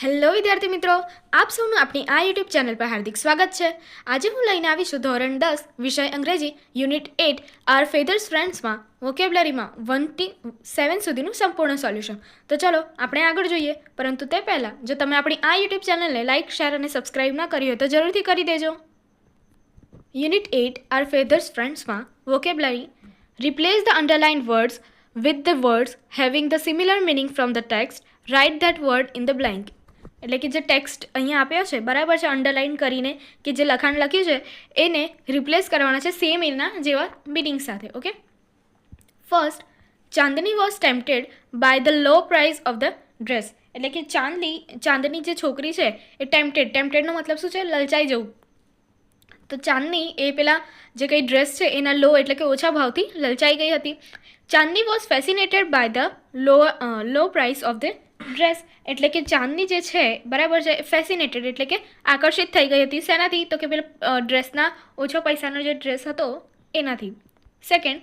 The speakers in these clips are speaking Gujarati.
હેલો વિદ્યાર્થી મિત્રો, આપ સૌનું આપણી આ યુટ્યુબ ચેનલ પર હાર્દિક સ્વાગત છે. આજે હું લઈને આવી છું ધોરણ 10 વિષય અંગ્રેજી યુનિટ 8 આર ફેધર્સ ફ્રેન્ડ્સમાં વોકેબ્લરીમાં 1 થી 7 સુધીનું સંપૂર્ણ સોલ્યુશન. તો ચલો આપણે આગળ જોઈએ, પરંતુ તે પહેલાં જો તમે આપણી આ યુટ્યુબ ચેનલને લાઇક, શેર અને સબસ્ક્રાઇબ ના કરી હોય તો જરૂરથી કરી દેજો. યુનિટ 8 આર ફેધર્સ ફ્રેન્ડ્સમાં vocabulary. Replace the underlined words with the words having the similar meaning from the text. Write that word in the blank. એટલે કે જે ટેક્સ્ટ અહીંયા આપ્યો છે બરાબર છે, અંડરલાઇન કરીને કે જે લખાણ લખ્યું છે એને રિપ્લેસ કરવાના છે સેમ એના જેવા મિનિંગ સાથે. Okay, first, Chandni was tempted by the low price of the dress. એટલે કે ચાંદની જે છોકરી છે એ ટેમ્પટેડનો મતલબ શું છે? લલચાઈ જવું. તો ચાંદની એ પેલા જે કંઈ ડ્રેસ છે એના લો એટલે કે ઓછા ભાવથી લલચાઈ ગઈ હતી. Chandni was fascinated by the low price of the dress. એટલે કે ચાંદની જે છે બરાબર છે, ફેસિનેટેડ એટલે કે આકર્ષિત થઈ ગઈ હતી. શેનાથી? તો કે પેલા ડ્રેસના ઓછો પૈસાનો જે ડ્રેસ હતો એનાથી. Second,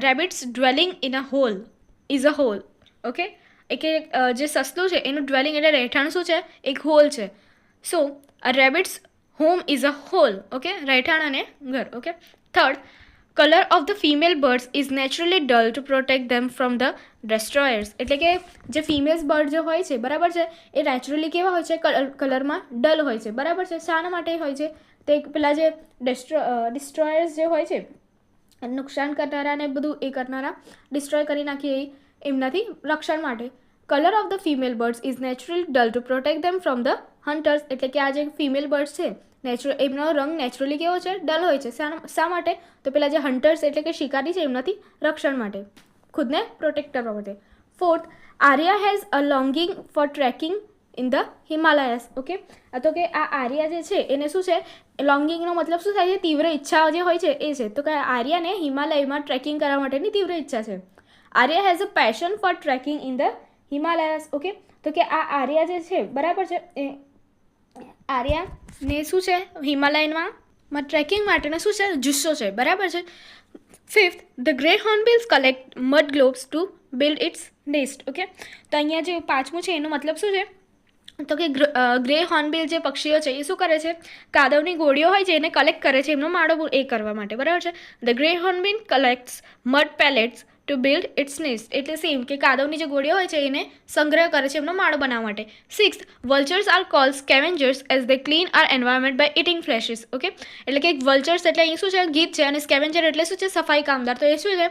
rabbits dwelling in a hole is a hole. Okay, એ કે જે સસલું છે એનું ડ્વેલિંગ એટલે રહેઠાણ શું છે? એક હોલ છે. So a rabbit's home is a hole. Okay, રહેઠાણ અને ઘર. Okay. Third, colour of the female birds is naturally dull to protect them from the destroyers. એટલે કે જે ફિમેલ્સ બર્ડ જે હોય છે બરાબર છે એ નેચરલી કેવા હોય છે? કલરમાં ડલ હોય છે બરાબર છે. શાના માટે હોય છે? તે પેલા જે ડિસ્ટ્રોયર્સ જે હોય છે, નુકસાન કરનારા ને બધું એ કરનારા, ડિસ્ટ્રોય કરી નાખીએ એમનાથી રક્ષણ માટે. Colour of the female birds is naturally dull to protect them from the hunters. એટલે કે આ જે ફિમેલ બર્ડ્સ છે એમનો રંગ નેચરલી કેવો છે? ડલ હોય છે. શા માટે? તો પેલા જે હન્ટર્સ એટલે કે શિકારી છે એમનાથી રક્ષણ માટે, ખુદને પ્રોટેક્ટ કરવા માટે. Fourth, Arya has a longing for trekking in the Himalayas. Okay, તો કે આ આર્યા જે છે એને શું છે? લોંગિંગનો મતલબ શું થાય છે? તીવ્ર ઈચ્છા જે હોય છે એ છે. તો કે આર્યાને હિમાલયમાં ટ્રેકિંગ કરવા માટેની તીવ્ર ઈચ્છા છે. Arya has a passion for trekking in the Himalayas. Okay, તો કે આ આર્યા જે છે બરાબર છે એ આર્યાને શું છે? હિમાલયમાં ટ્રેકિંગ માટેનો શું છે? જુસ્સો છે બરાબર છે. Fifth, the grey hornbills collect mud globs to build its nest. Okay, તો અહીંયા જે પાંચમું છે એનો મતલબ શું છે? તો કે ગ્રે હોર્નબિલ જે પક્ષીઓ છે એ શું કરે છે? કાદવની ગોળીઓ હોય છે એને કલેક્ટ કરે છે એમનો માળો એ કરવા માટે બરાબર છે. The grey hornbill collects mud pellets to build its nest. એટલે સેમ કે કાદવની જે ગોળીઓ હોય છે એને સંગ્રહ કરે છે એમનો માળો બનાવવા માટે. Sixth, vultures are called scavengers as they clean our environment by eating fleshes. Okay, એટલે કે વલ્ચર્સ એટલે અહીં શું છે? ગીધ છે, અને સ્કેવેન્જર એટલે શું છે? સફાઈ કામદાર. તો એ શું છે?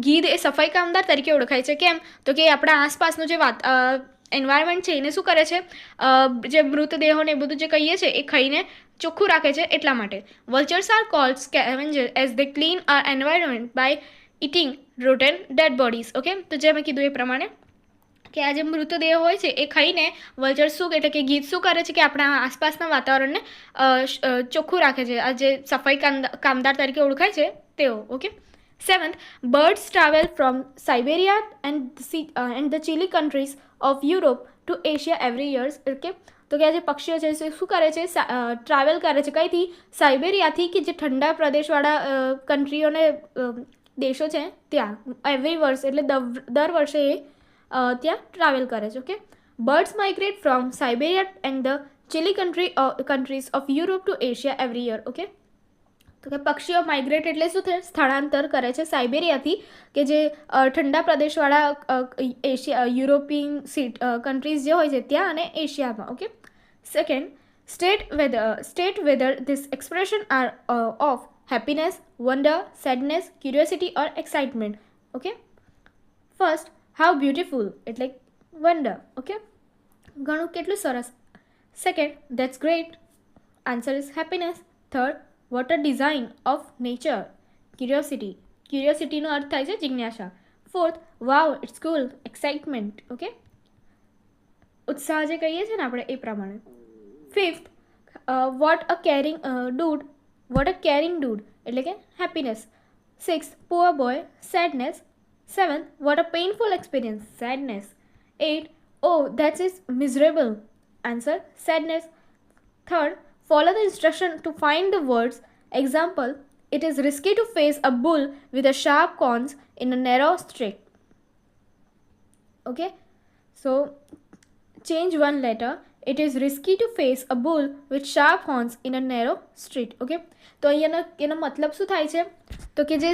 ગીધ એ સફાઈ કામદાર તરીકે ઓળખાય છે. કેમ? તો કે આપણા આસપાસનું જે એન્વાયરમેન્ટ છે એને શું કરે છે? જે મૃતદેહોને એ બધું જે કહીએ છીએ એ ખાઈને ચોખ્ખું રાખે છે એટલા માટે. Vultures are called scavenger as they clean our environment by eating rotten dead bodies. Okay, તો જે મેં કીધું એ પ્રમાણે કે આ જે મૃતદેહ હોય છે એ ખાઈને વલ્ચર્સ શું એટલે કે ગીધ શું કરે છે? કે આપણા આસપાસના વાતાવરણને ચોખ્ખું રાખે છે. આ જે સફાઈ કામદાર તરીકે ઓળખાય છે તેઓ. Okay. Seventh, birds travel from Siberia and the chilly countries of Europe to Asia every years. Okay, તો કે આ જે પક્ષીઓ છે શું કરે છે? ટ્રાવેલ કરે છે કઈથી? સાઇબેરિયાથી, કે જે ઠંડા પ્રદેશવાળા કન્ટ્રીઓને દેશો છે ત્યાં એવરી વર્ષ એટલે દર વર્ષે એ ત્યાં ટ્રાવેલ કરે છે. Okay, birds migrate from Siberia and the chilly countries of Europe to Asia every year. Okay, તો કે પક્ષીઓ માઇગ્રેટ એટલે શું થાય? સ્થળાંતર કરે છે સાઇબેરિયાથી, કે જે ઠંડા પ્રદેશવાળા યુરોપિયન કન્ટ્રીઝ જે હોય છે ત્યાં અને એશિયામાં. Okay. Second, state whether this expression are of happiness, wonder, sadness, curiosity or excitement. Okay, first, how beautiful એટલે વન્ડર. ઓકે, ઘણું કેટલું સરસ. Second, that's great, answer is happiness. Third, what a design of nature, ક્યુરિયોસિટીનો અર્થ થાય છે જિજ્ઞાસા. Fourth, wow it's cool, excitement. Okay, ઉત્સાહ જે કહીએ છીએ ને આપણે એ પ્રમાણે. Fifth, what a caring dude એટલે કે happiness. Sixth, poor boy, sadness. Seventh, what a painful experience, sadness. Eighth, oh that's is miserable, answer sadness. Third, follow the instruction to find the words. Example, it is risky to face a bull with a sharp horns in a narrow street. Okay, so Change one letter. It is risky to face a bull with sharp horns in a narrow street. Okay, તો અહીંયાનો એનો મતલબ શું થાય છે? તો કે જે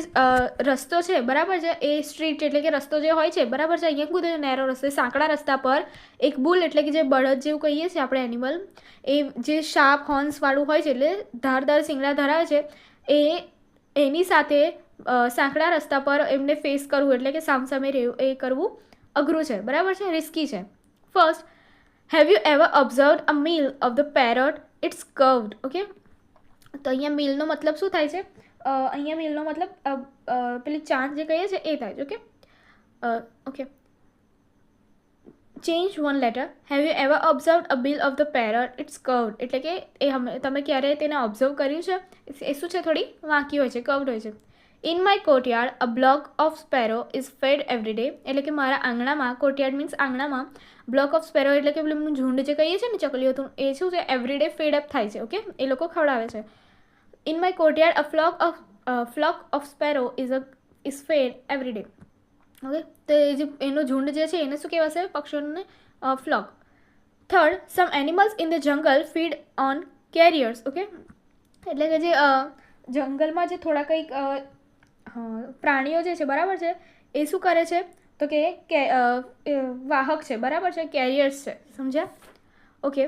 રસ્તો છે બરાબર છે એ સ્ટ્રીટ એટલે કે રસ્તો જે હોય છે બરાબર છે, અહીંયા કુદે નેરો રસ્તો, સાંકડા રસ્તા પર એક બુલ એટલે કે જે બળદ જેવું કહીએ છીએ આપણે એનિમલ, એ જે શાર્પ હોર્ન્સવાળું હોય છે એટલે ધારદાર શિંગડા ધરાવે છે, એની સાથે સાંકડા રસ્તા પર એમને ફેસ કરવું એટલે કે સામસામે રહેવું એ કરવું અઘરું છે બરાબર છે, રિસ્કી છે. First, have you ever observed a meal of the parrot? It's curved. Okay, તો અહીંયા મિલનો મતલબ શું થાય છે? અહીંયા મિલનો મતલબ પેલી ચાંદ જે કહીએ છીએ એ થાય છે. Okay okay, change one letter. Have you ever observed a bill of the parrot? It's curved એટલે કે તમે ક્યારેય તેને ઓબ્ઝર્વ કર્યું છે? એ શું છે? થોડી વાંકી હોય છે, કર્વડ હોય છે. In my courtyard a block of sparrow is fed every day. એટલે કે મારા આંગણામાં, કોર્ટયાર્ડ મીન્સ આંગણામાં, બ્લોક ઓફ સ્પેરો એટલે કે પેલું ઝુંડ જે કહીએ છીએ ને ચકલીઓ, એ શું છે? એવરી ડે ફેડ અપ થાય છે. ઓકે, એ લોકો ખવડાવે છે. In my courtyard a flock of sparrow is fed every day. Okay, તો એ જે એનો ઝુંડ જે છે એને શું કહેવાશે? પક્ષીઓને flock. Third, some animals in the jungle feed on carriers. Okay, એટલે કે જે જંગલમાં જે થોડા કંઈક પ્રાણીઓ જે છે બરાબર છે એ શું કરે છે? તો કે વાહક છે બરાબર છે, કેરિયર્સ છે, સમજ્યા? ઓકે,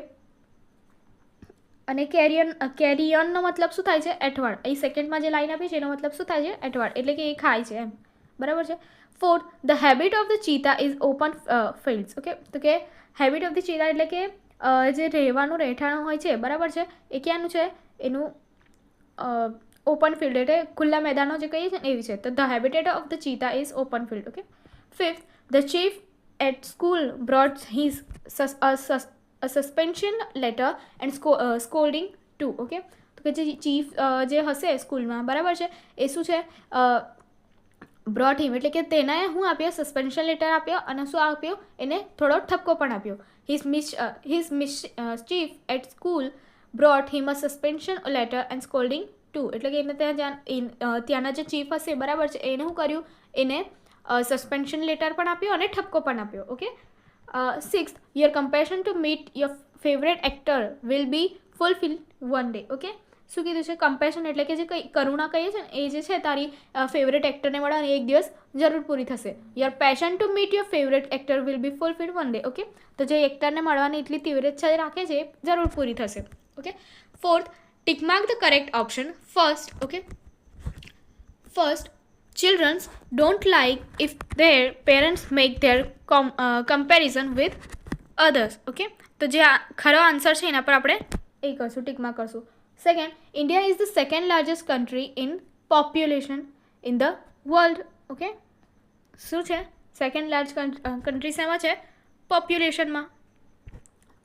અને કેરિયનનો મતલબ શું થાય છે? એઠવાડ. અહીં સેકન્ડમાં જે લાઈન આપી છે એનો મતલબ શું થાય છે? એઠવાડ એટલે કે એ ખાય છે એમ બરાબર છે. Fourth, the habit of the cheetah is open fields. Okay, તો કે હેબિટ ઓફ ધ ચીતા એટલે કે જે રહેવાનું રહેઠાણ હોય છે બરાબર છે એ ક્યાંનું છે? એનું ઓપન ફિલ્ડ એટલે ખુલ્લા મેદાનો જે કહીએ છીએ ને એવી છે. તો the habitat of the cheetah is open field. Okay. Fifth, the chief at school brought his suspension letter and scolding to. Okay, તો કે જે ચીફ જે હશે સ્કૂલમાં બરાબર છે એ શું છે? બ્રોટ હિમ એટલે કે તેને હું આપ્યો સસ્પેન્શન લેટર આપ્યો અને શું આપ્યો? એને થોડો ઠપકો પણ આપ્યો. His chief at school brought him a suspension letter and scolding to. એટલે કે એને ત્યાંના જે ચીફ હશે બરાબર છે એને શું કર્યું? એને સસ્પેન્શન લેટર પણ આપ્યો અને ઠપકો પણ આપ્યો. Okay. Sixth, your compassion to meet your favourite actor will be fulfil one day. Okay, શું કીધું છે? કમ્પેશન એટલે કે જે કંઈ કરુણા કહીએ છીએ ને એ જે છે તારી ફેવરેટ એક્ટરને મળવાની એક દિવસ જરૂર પૂરી થશે. Your passion to meet your favourite actor will be fulfil one day. Okay, તો જે એક્ટરને મળવાની એટલી તીવ્ર ઈચ્છા રાખે છે જરૂર પૂરી થશે. Okay. Fourth, tick mark the correct option. First, okay, first, children don't like if their parents make their comparison with others. Okay, તો જે ખરો આન્સર છે એના પર આપણે એ કરશું, ટિક માર્ક કરશું. Second, India is the second largest country in population in the world. Okay, શું છે? સેકન્ડ લાર્જ કન્ટ્રી શેમાં છે? પોપ્યુલેશનમાં.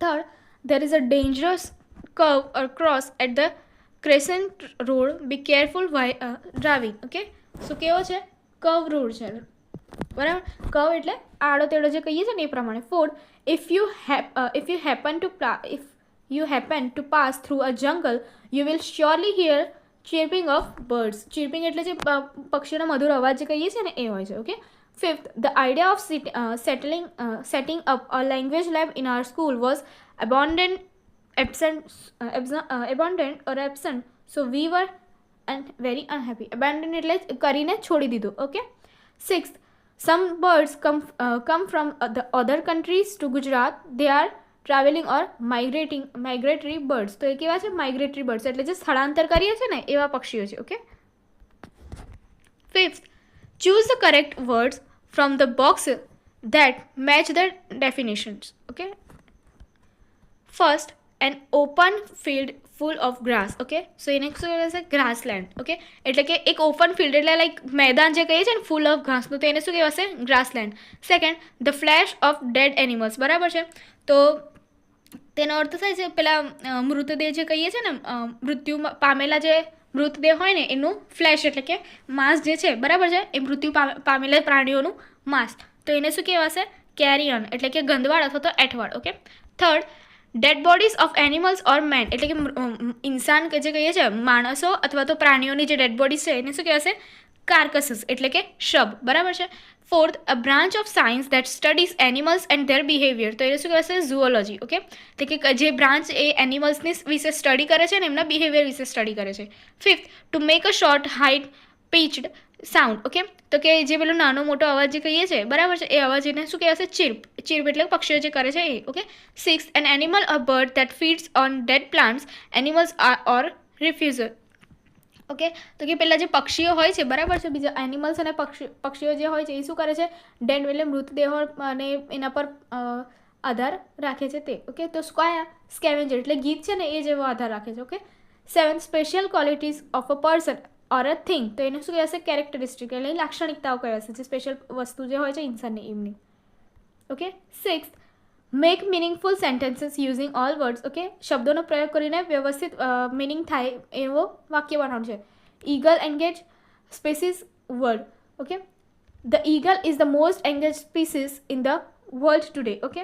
Third, there is a dangerous curve or cross at the crescent road, be careful while driving. Okay, શું કેવો છે? કર્વ રોડ છે બરાબર. કર્વ એટલે આડો તેડો જે કહીએ છીએ ને એ પ્રમાણે. Fourth, if you happen to pass through a jungle, you will surely hear chirping of birds. chirping એટલે જે પક્ષીઓનો મધુર અવાજ જે કહીએ છીએ ને એ હોય છે. Okay. Fifth, the idea of setting up a language lab in our school was abandoned or absent, so we were very unhappy. abandoned એટલે કરીને છોડી દીધું. Okay. Sixth, some birds come from the other countries to Gujarat. They are traveling or migratory birds. તો એ કેવા છે? migratory birds એટલે જે સ્થળાંતર કરીએ છીએ ને એવા પક્ષીઓ છે. Okay. Fifth, choose the correct words from the boxes that match the definitions. Okay. First, an open field full of grass. Okay, so એને શું કહેવાય? ગ્રાસલેન્ડ. ઓકે, એટલે કે એક ઓપન ફિલ્ડ એટલે લાઈક મેદાન જે કહીએ છીએ ને ફૂલ ઓફ ઘાસનું, તો એને શું કહેવાશે? Grassland. Second, the flesh of dead animals. બરાબર છે, તો તેનો અર્થ થાય છે પેલા મૃતદેહ જે કહીએ છીએ ને મૃત્યુ પામેલા જે મૃતદેહ હોય ને એનું ફ્લેશ એટલે કે માંસ જે છે બરાબર છે એ મૃત્યુ પામેલા પ્રાણીઓનું માંસ, તો એને શું કહેવાશે? કેરિયન એટલે કે ગંદવાડ અથવા તો એઠવાડ. Okay. Third, dead bodies of animals or men એટલે કે ઇન્સાન કે જે કહીએ છીએ માણસો અથવા તો પ્રાણીઓની જે ડેડ બોડીઝ છે એને શું કહેવાશે? કાર્કસીસ એટલે કે શબ, બરાબર છે. Fourth, a branch of science that studies animals and there behaviour, તો એ શું કહેવાશે? ઝુઓલોજી. ઓકે, તો કે જે બ્રાન્ચ એ એનિમલ્સની વિશે સ્ટડી કરે છે ને એમના બિહેવિયર વિશે સ્ટડી કરે છે. Fifth, to make a short high pitched sound. Okay, તો કે જે પેલો નાનો મોટો અવાજ જે કહીએ છીએ, બરાબર છે, એ અવાજ એને શું કહેવાશે? ચીર્પ. ચીર્પ એટલે પક્ષીઓ જે કરે છે એ. Okay. Six, an animal a bird that feeds on dead plants animals are or refuser. Okay, તો કે પેલા જે પક્ષીઓ હોય છે, બરાબર છે, બીજા એનિમલ્સ અને પક્ષીઓ જે હોય છે એ શું કરે છે? ડેડ એટલે મૃતદેહો અને એના પર આધાર રાખે છે તે. ઓકે, તો કયા? સ્કેવેન્જર એટલે ગીત છે ને એ જેવો આધાર રાખે છે. Okay. 7, special qualities of a person or a thing, તો એને શું કહેવાશે? કેરેક્ટરિસ્ટિક એટલે લાક્ષણિકતાઓ કહેવાશે, જે સ્પેશિયલ વસ્તુ જે હોય છે ઇન્સાનની એમની. Okay. 6, make meaningful sentences using all words. Okay, શબ્દોનો પ્રયોગ કરીને વ્યવસ્થિત મિનિંગ થાય એવો વાક્ય બનાવવાનું છે. Eagle engage species world. Okay, the eagle is the most engage species in the world today. Okay,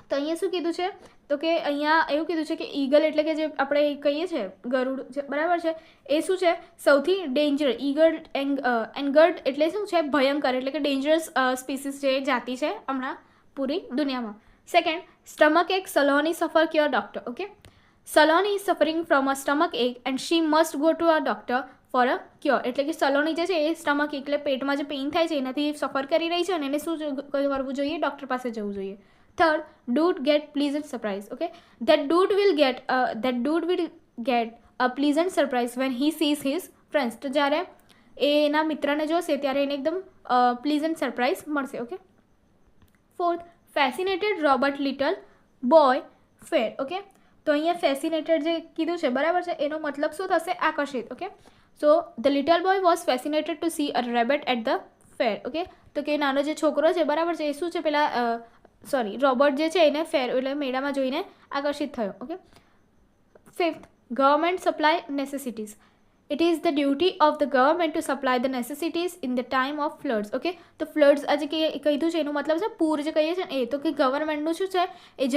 તો અહીંયા શું કીધું છે? તો કે અહીંયા એવું કીધું છે કે ઈગલ એટલે કે જે આપણે કહીએ છીએ ગરુડ, બરાબર છે, એ શું છે? સૌથી ડેન્જર. ઈગલ એન્ગર્ડ એટલે શું છે? ભયંકર એટલે કે ડેન્જરસ સ્પીસીસ જે જાતિ છે હમણાં પૂરી દુનિયામાં. Second, stomach ache Saloni suffer cure doctor. Okay, Saloni is suffering from a stomach ache and she must go to a doctor for a cure. એટલે કે સલોની જે છે એ સ્ટમક એટલે પેટમાં જે પેઇન થાય છે એનાથી સફર કરી રહી છે અને એને શું કરવું જોઈએ? ડૉક્ટર પાસે જવું જોઈએ. Third, dude get pleasant surprise. Okay, that dude will get a pleasant surprise when he sees his friends. તો જ્યારે એ એના મિત્રને જોશે ત્યારે એને એકદમ પ્લીઝન્ટ સરપ્રાઇઝ મળશે. Okay. Fourth, fascinated Robert little boy fair. Okay, તો અહીંયા ફેસિનેટેડ જે કીધું છે, બરાબર છે, એનો મતલબ શું થશે? આકર્ષિત. Okay, so the little boy was fascinated to see a rabbit at the fair. Okay, તો કે નાનો જે છોકરો છે, બરાબર છે, એ શું છે? પેલા રોબોટ જે છે એને ફેર એટલે મેળામાં જોઈને આકર્ષિત થયો. Okay. Fifth, government supply necessities. It is the duty of the government to supply the necessities in the time of floods. Okay, તો ફ્લડ્સ આજે કીધું છે એનું મતલબ છે પૂર જે કહીએ છીએ એ. તો કે ગવર્મેન્ટનું શું છે? એ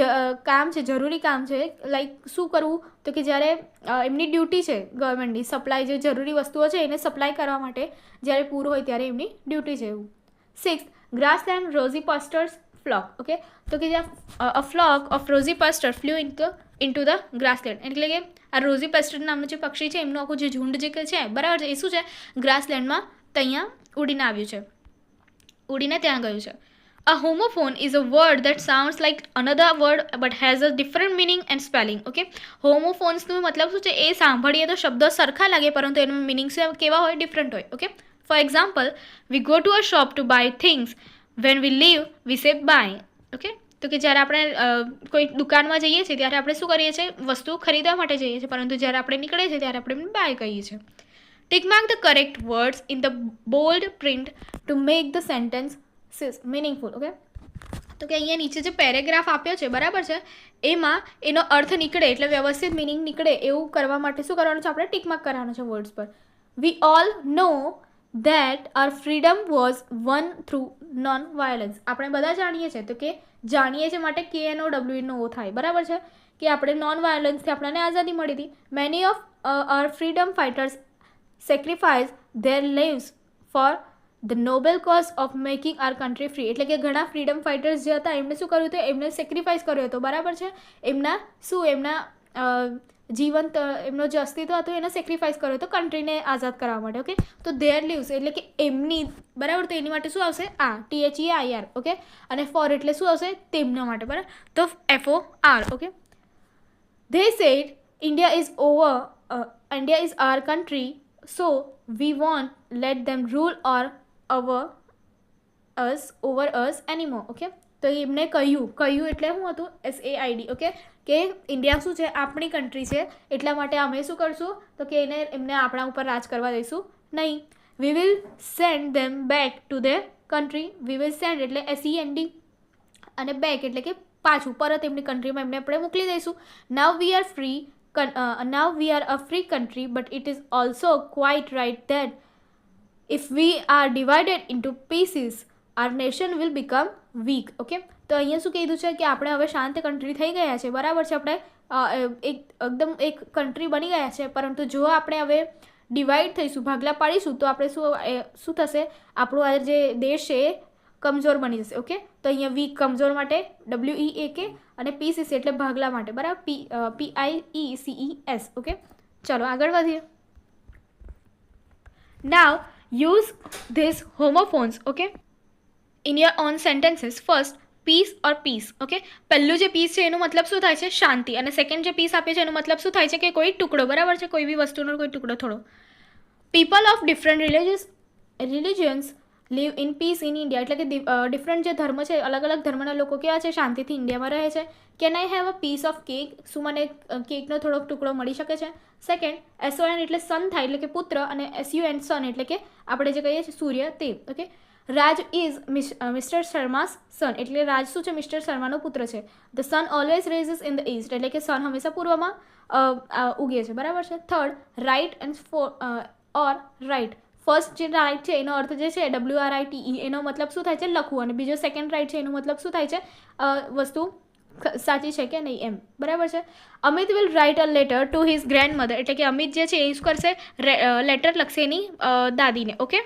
કામ છે, જરૂરી કામ છે. લાઈક શું કરવું? તો કે જ્યારે એમની ડ્યુટી છે ગવર્મેન્ટની, સપ્લાય જે જરૂરી વસ્તુઓ છે એને સપ્લાય કરવા માટે જ્યારે પૂર હોય ત્યારે એમની ડ્યુટી છે એવું. Sixth, grassland rosy pastors flock. Okay, તો કે જ્યાં a flock of rosy pastor flew into the grassland, એટલે કે આ રોઝી પસ્ટર નામનું જે પક્ષી છે એમનું આખું જે ઝુંડ જે છે, બરાબર છે, એ શું છે? ગ્રાસલેન્ડમાં ત્યાં ઉડીને આવ્યું છે, ઉડીને ત્યાં ગયું છે. A homophone is a word that sounds like another word but has a different meaning and spelling. Okay, homophonesનો મતલબ શું છે? એ સાંભળીએ તો શબ્દો સરખા લાગે પરંતુ એનો મિનિંગ કેવા હોય? ડિફરન્ટ હોય. Okay, for example, we go to a shop to buy things. When we leave, we say bye. Okay, તો કે જ્યારે આપણે કોઈ દુકાનમાં જઈએ છીએ ત્યારે આપણે શું કરીએ છીએ? વસ્તુ ખરીદવા માટે જઈએ છીએ, પરંતુ જ્યારે આપણે નીકળીએ છીએ ત્યારે આપણે બાય કહીએ છીએ. Tick mark the correct words in the bold print to make the sentence meaningful. Okay, તો કે અહીંયા નીચે જે પેરેગ્રાફ આપ્યો છે, બરાબર છે, એમાં એનો અર્થ નીકળે એટલે વ્યવસ્થિત મિનિંગ નીકળે એવું કરવા માટે શું કરવાનું છે? આપણે ટિક માર્ક કરવાનું છે વર્ડ્સ પર. We all know that our freedom was won through non-violence. આપણે બધા જાણીએ છીએ, તો કે જાણીએ છીએ માટે KNOW થાય, બરાબર છે, કે આપણે નોન વાયોલન્સથી આપણને આઝાદી મળી હતી. Many of our freedom fighters sacrificed their lives for the noble cause of making our country free. એટલે કે ઘણા ફ્રીડમ ફાઇટર્સ જે હતા એમને શું કર્યું હતું? એમને સેક્રિફાઈસ કર્યો હતો, બરાબર છે, એમના જીવન એમનો જે અસ્તિત્વ હતું એને સેક્રિફાઈસ કર્યો હતો કન્ટ્રીને આઝાદ કરવા માટે. ઓકે, તો ધેર લીવ્સ એટલે કે એમની, બરાબર, તો એની માટે શું આવશે? THEIR. ઓકે, અને ફોર એટલે શું આવશે? તેમના માટે, બરાબર, તો FOR. Okay, they said India is our country, so we won't let them rule over us anymore. Okay, તો એમને કહ્યું એટલે શું હતું? SAID. ઓકે, કે ઇન્ડિયા શું છે? આપણી કન્ટ્રી છે, એટલા માટે અમે શું કરશું? તો કે એમને આપણા ઉપર રાજ કરવા દઈશું નહીં. We will send them back to there country. We will send એટલે SEND અને બેક એટલે કે પાછું, પરત એમની કન્ટ્રીમાં એમને આપણે મોકલી દઈશું. Now we are a free country, but it is also quite right that if we are divided into pieces, our nation will become weak. Okay, તો અહીંયા શું કીધું છે? કે આપણે હવે શાંત કન્ટ્રી થઈ ગયા છે, બરાબર છે, આપણે એકદમ એક કન્ટ્રી બની ગયા છે, પરંતુ જો આપણે હવે ડિવાઈડ થઈશું, ભાગલા પાડીશું, તો આપણે શું થશે, આપણો આ જે દેશ છે એ કમજોર બની જશે. ઓકે, તો અહીંયા વીક કમજોર માટે WEAK અને PCC એટલે ભાગલા માટે, બરાબર, PIECES. ઓકે, ચલો આગળ વધીએ. Now use this homophones okay in your own sentences. First, piece or peace. Okay, પહેલું જે પીસ છે એનો મતલબ શું થાય છે, શાંતિ. અને સેકન્ડ જે પીસ આપે છે એનો મતલબ શું થાય છે કે કોઈ ટુકડો, બરાબર છે, કોઈ બી વસ્તુનો કોઈ ટુકડો થોડો. People of different religions live in peace in India, એટલે કે ડિફરન્ટ જે ધર્મ છે, અલગ અલગ ધર્મના લોકો કેવા છે, શાંતિથી ઇન્ડિયામાં રહે છે. Can I have a piece of cake, શું મને કેકનો થોડોક ટુકડો મળી શકે છે. સેકન્ડ, SON એટલે સન થાય, એટલે કે પુત્ર, અને SUN સન એટલે કે આપણે જે કહીએ છીએ સૂર્ય તે. Okay, Raj is mister Sharma's son, એટલે રાજ શું છે, મિસ્ટર શર્માનો પુત્ર છે. The sun always rises in the east, એટલે કે સન હંમેશા પૂર્વમાં ઉગે છે, બરાબર છે. Third, right and or right. First જે રાઇટ છે એનો અર્થ જે છે WRITE, એનો મતલબ શું થાય છે, લખવું. અને બીજો સેકન્ડ રાઇટ છે એનો મતલબ શું થાય છે, વસ્તુ સાચી છે કે નહીં એમ, બરાબર છે. Amit will write a letter to his grandmother, એટલે કે અમિત જે છે એ શું કરશે, લેટર લખશે એની દાદીને. Okay,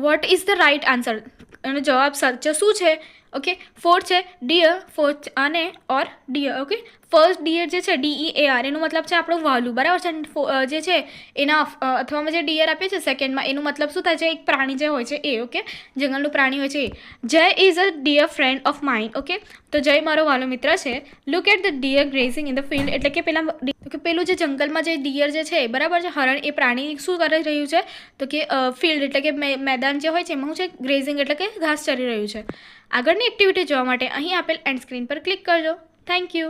what is the right answer, એનો જવાબ સાચો શું છે. ઓકે, ફોર્થ છે ડિયર, ફોર્થ અને or deer. Okay, first dear જે છે DEAR, એનું મતલબ છે આપણું વહાલું, બરાબર છે. જે છે એના અથવામાં જે ડિયર આપે છે સેકન્ડમાં, એનું મતલબ શું થાય છે, એક પ્રાણી જે હોય છે એ. ઓકે, જંગલનું પ્રાણી હોય છે એ. Jay is a dear friend of mind. Okay, તો જય મારો વાલો મિત્ર છે. Look at the deer grazing in the field, એટલે કે પેલું જે જંગલમાં જે ડિયર જે છે, બરાબર છે, હરણ, એ પ્રાણી શું કરી રહ્યું છે, તો કે ફિલ્ડ એટલે કે મેદાન જે હોય છે એમાં શું છે, ગ્રેઝિંગ એટલે કે ઘાસ ચરી રહ્યું છે. આગળની એક્ટિવિટી જોવા માટે અહીં આપેલ એન્ડ સ્ક્રીન પર ક્લિક કરજો. Thank you.